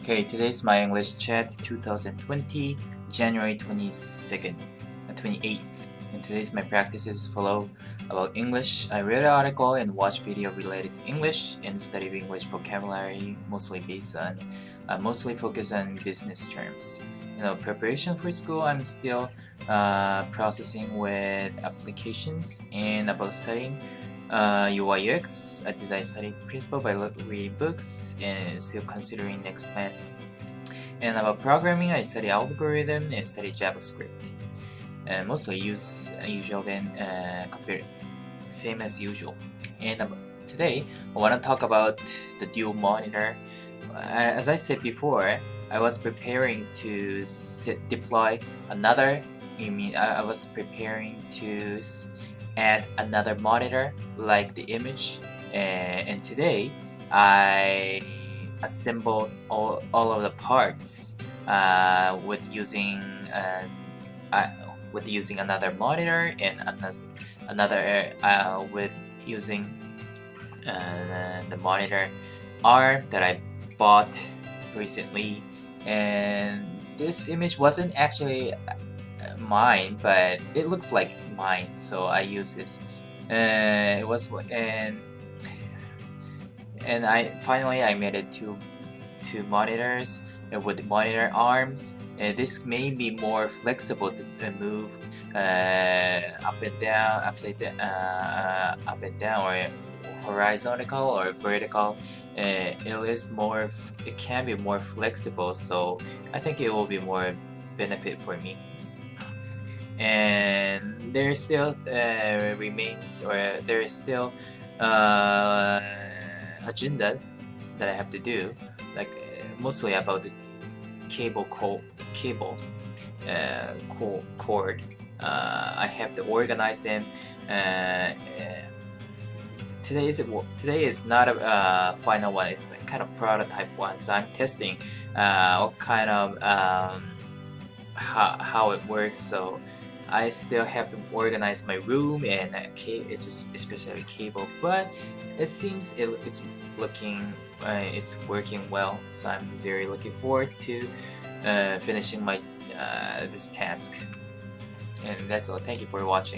Okay, today's my English chat 2020, January 22nd, 28th. And today's my practices follow about English. I read an article and watched video related to English and studied English vocabulary, mostly focused on business terms. Preparation for school, I'm still processing with applications and about studying UI UX, a design study principle by reading books and still considering next plan. And about programming, I study algorithm and study JavaScript. And mostly use usual then computer, same as usual. And today I want to talk about the dual monitor. As I said before, I was preparing to deploy another. I was preparing to add another monitor like the image, and today I assembled all of the parts with using another monitor and another with using the monitor arm that I bought recently. And this image wasn't actually mine, but it looks like mine, so I use this. It was like, and I finally made it two monitors with monitor arms. This may be more flexible to move up and down, upside down, up and down, or horizontal or vertical. It can be more flexible, so I think it will be more benefit for me. And there still remains, or there is still agenda that I have to do, like mostly about the cord. I have to organize them. Today is not a final one. It's like kind of prototype one, so I'm testing what kind of how it works. So I still have to organize my room and especially cable, but it seems it's working well. So I'm very looking forward to finishing my this task. And that's all. Thank you for watching.